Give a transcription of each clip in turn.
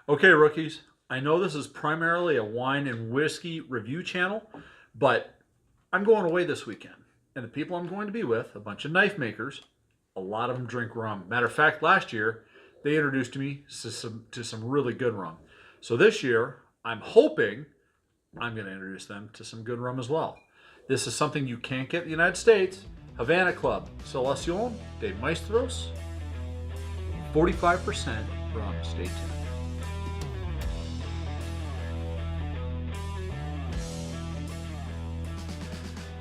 Okay, rookies, I know this is primarily a wine and whiskey review channel, but I'm going away this weekend. And the people I'm going to be with, a bunch of knife makers, a lot of them drink rum. Matter of fact, last year, they introduced me to some really good rum. So this year, I'm hoping I'm going to introduce them to some good rum as well. This is something you can't get in the United States. Havana Club, Seleccion de Maestros, 45% rum. Stay tuned.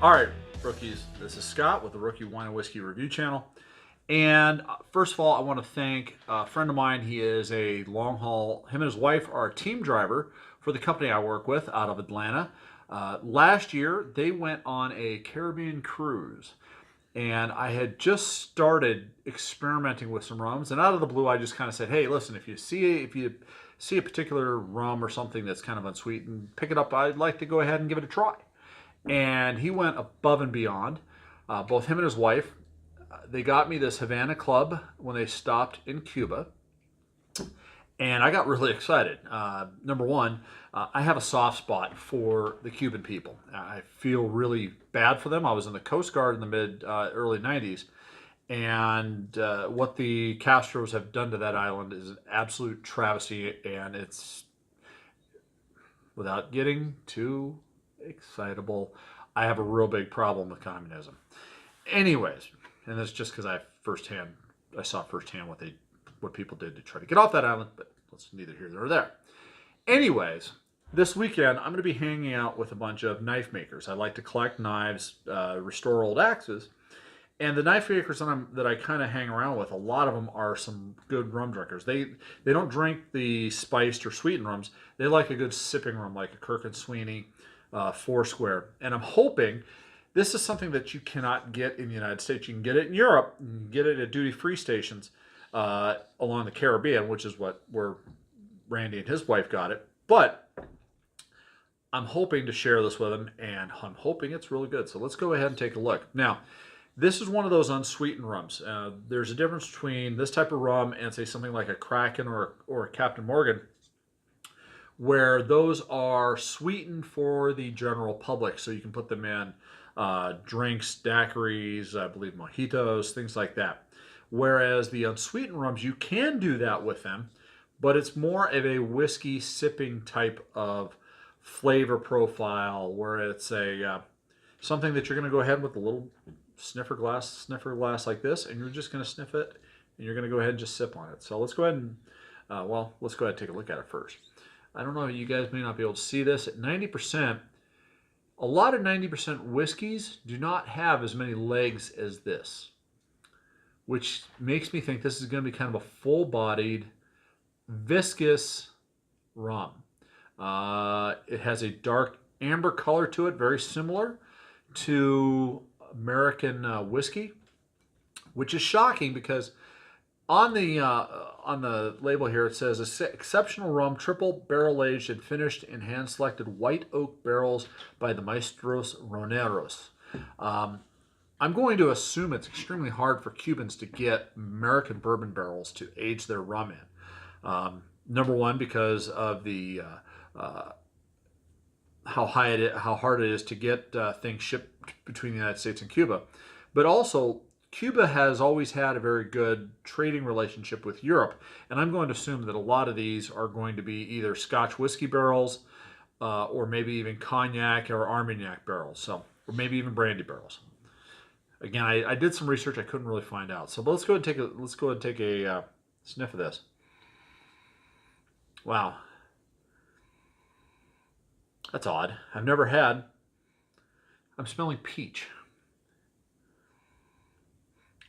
All right, rookies, this is Scott with the Rookie Wine and Whiskey Review Channel. And first of all, I want to thank a friend of mine. He is a long haul, him and his wife are a team driver for the company I work with out of Atlanta. Last year, they went on a Caribbean cruise. And I had just started experimenting with some rums. And out of the blue, I just kind of said, hey, listen, if you see a particular rum or something that's kind of unsweetened, pick it up. I'd like to go ahead and give it a try. And he went above and beyond. Both him and his wife, they got me this Havana Club when they stopped in Cuba. And I got really excited. Number one, I have a soft spot for the Cuban people. I feel really bad for them. I was in the Coast Guard in the early 90s. And what the Castros have done to that island is an absolute travesty. And it's, without getting too excitable, I have a real big problem with communism. Anyways, and that's just because I saw firsthand what people did to try to get off that island, but that's neither here nor there. Anyways, this weekend I'm going to be hanging out with a bunch of knife makers. I like to collect knives, restore old axes, and the knife makers that I kind of hang around with, a lot of them are some good rum drinkers. They don't drink the spiced or sweetened rums. They like a good sipping rum, like a Kirk and Sweeney, Foursquare. And I'm hoping this is something that you cannot get in the United States. You can get it in Europe, you can get it at duty-free stations along the Caribbean, which is where Randy and his wife got it. But I'm hoping to share this with them, and I'm hoping it's really good. So let's go ahead and take a look. Now, this is one of those unsweetened rums. There's a difference between this type of rum and, say, something like a Kraken or a Captain Morgan, where those are sweetened for the general public, so you can put them in drinks, daiquiris, I believe mojitos, things like that. Whereas the unsweetened rums, you can do that with them, but it's more of a whiskey sipping type of flavor profile, where it's something that you're going to go ahead with a little sniffer glass like this, and you're just going to sniff it, and you're going to go ahead and just sip on it. So let's go ahead and let's go ahead and take a look at it first. I don't know, you guys may not be able to see this. At 90%, a lot of 90% whiskeys do not have as many legs as this, which makes me think this is going to be kind of a full-bodied, viscous rum. It has a dark amber color to it, very similar to American whiskey, which is shocking because on the label here it says exceptional rum, triple barrel aged and finished in hand selected white oak barrels by the Maestros Roneros. I'm going to assume it's extremely hard for Cubans to get American bourbon barrels to age their rum in. Number one, because of the how hard it is to get things shipped between the United States and Cuba, but also Cuba has always had a very good trading relationship with Europe, and I'm going to assume that a lot of these are going to be either Scotch whiskey barrels, or maybe even cognac or Armagnac barrels, or maybe even brandy barrels. Again, I did some research; I couldn't really find out. So let's go ahead and take a sniff of this. Wow, that's odd. I've never had. I'm smelling peach.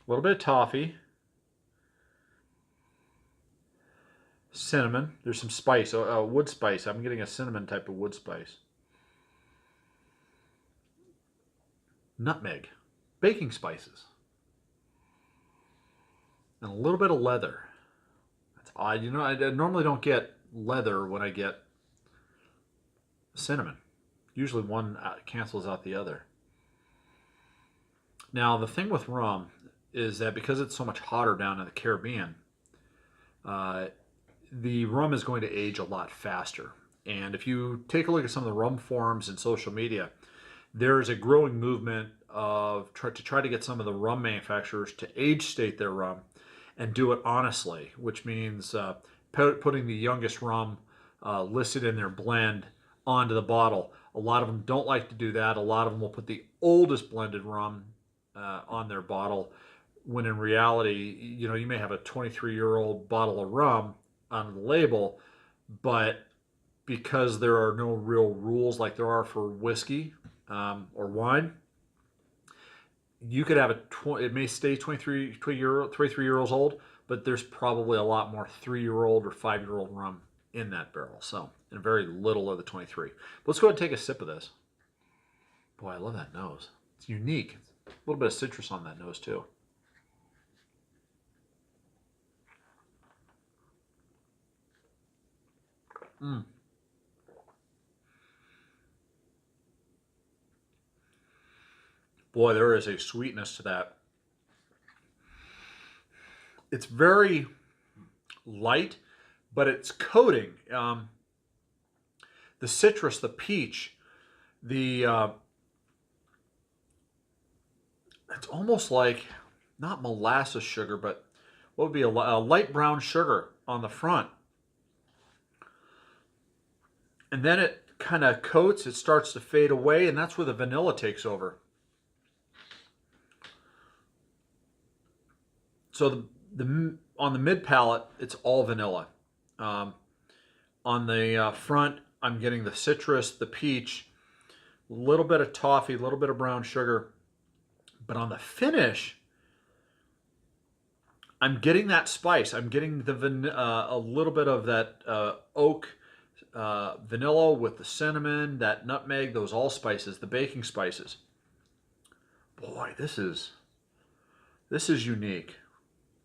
A little bit of toffee, cinnamon. There's some spice, wood spice. I'm getting a cinnamon type of wood spice. Nutmeg, baking spices, and a little bit of leather. That's odd. You know, I normally don't get leather when I get cinnamon. Usually one cancels out the other. Now, the thing with rum is that because it's so much hotter down in the Caribbean, the rum is going to age a lot faster. And if you take a look at some of the rum forums and social media, there is a growing movement of to try to get some of the rum manufacturers to age state their rum and do it honestly, which means putting the youngest rum listed in their blend onto the bottle. A lot of them don't like to do that. A lot of them will put the oldest blended rum on their bottle, when in reality, you know, you may have a 23-year-old bottle of rum on the label, but because there are no real rules like there are for whiskey or wine, you could have it may stay 23 years old, but there's probably a lot more 3-year-old or 5-year-old rum in that barrel. So, and very little of the 23. But let's go ahead and take a sip of this. Boy, I love that nose. It's unique. A little bit of citrus on that nose too. Boy, there is a sweetness to that. It's very light, but it's coating. The citrus, the peach, it's almost like, not molasses sugar, but what would be a light brown sugar on the front. And then it kind of coats, it starts to fade away, and that's where the vanilla takes over. So on the mid palate, it's all vanilla. On the front, I'm getting the citrus, the peach, a little bit of toffee, a little bit of brown sugar. But on the finish, I'm getting that spice. I'm getting a little bit of that oak vanilla with the cinnamon, that nutmeg, those allspices, the baking spices. Boy, this is unique.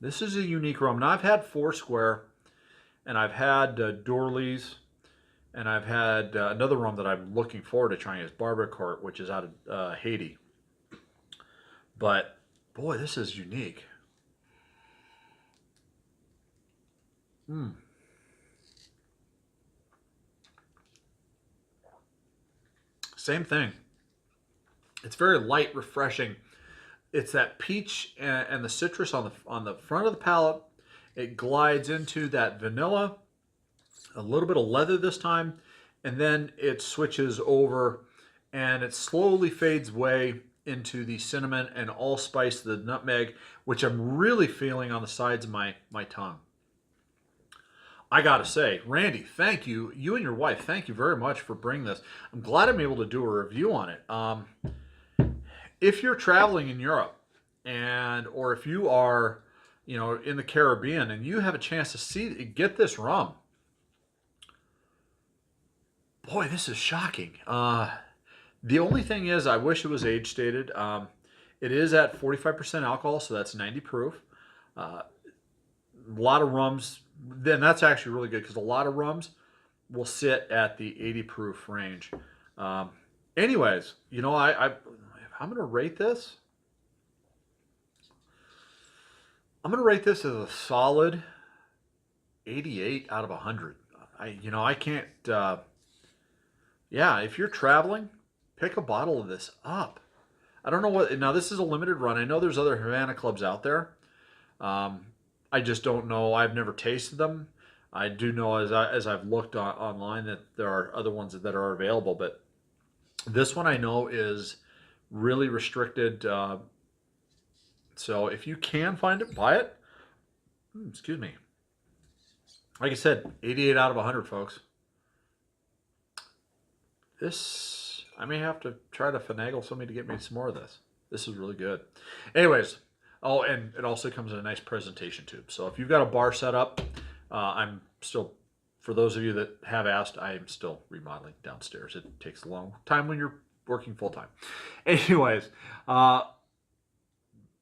This is a unique rum. Now, I've had Foursquare, and I've had Dorley's, and I've had another rum that I'm looking forward to trying is Barbacourt, which is out of Haiti. But boy, this is unique. Same thing. It's very light, refreshing. It's that peach and the citrus on the front of the palate. It glides into that vanilla, a little bit of leather this time, and then it switches over and it slowly fades away into the cinnamon and allspice, the nutmeg, which I'm really feeling on the sides of my tongue. I gotta say, Randy, thank you. You and your wife, thank you very much for bringing this. I'm glad I'm able to do a review on it. If you're traveling in Europe, or if you are, you know, in the Caribbean and you have a chance to get this rum, boy, this is shocking. The only thing is, I wish it was age stated. It is at 45% alcohol, so that's 90 proof. A lot of rums, then that's actually really good because a lot of rums will sit at the 80 proof range. Anyways, you know, I'm going to rate this. I'm going to rate this as a solid 88 out of 100. I can't. Yeah, if you're traveling, pick a bottle of this up. I don't know what. Now, this is a limited run. I know there's other Havana clubs out there. I just don't know. I've never tasted them. I do know as I've looked online that there are other ones that are available, but this one I know is really restricted. So if you can find it, buy it. Excuse me. Like I said, 88 out of 100, folks. This, I may have to try to finagle somebody to get me some more of this. This is really good. Anyways, oh, and it also comes in a nice presentation tube. So if you've got a bar set up, I'm still, for those of you that have asked, I am still remodeling downstairs. It takes a long time when you're working full time. Anyways,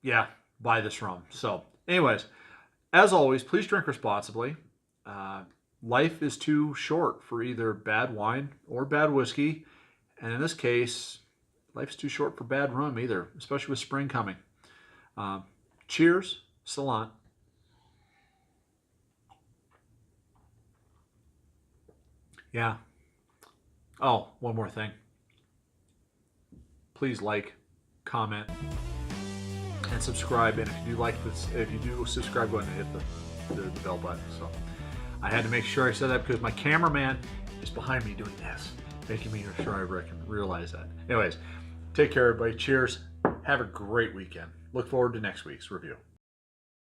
yeah, buy this rum. So anyways, as always, please drink responsibly. Life is too short for either bad wine or bad whiskey. And in this case, life's too short for bad rum either, especially with spring coming. Cheers, Salant. Yeah. Oh, one more thing. Please like, comment, and subscribe. And if you do like this, if you do subscribe, go ahead and hit the bell button. So I had to make sure I said that because my cameraman is behind me doing this, making me sure I realize that. Anyways, take care, everybody. Cheers. Have a great weekend. Look forward to next week's review.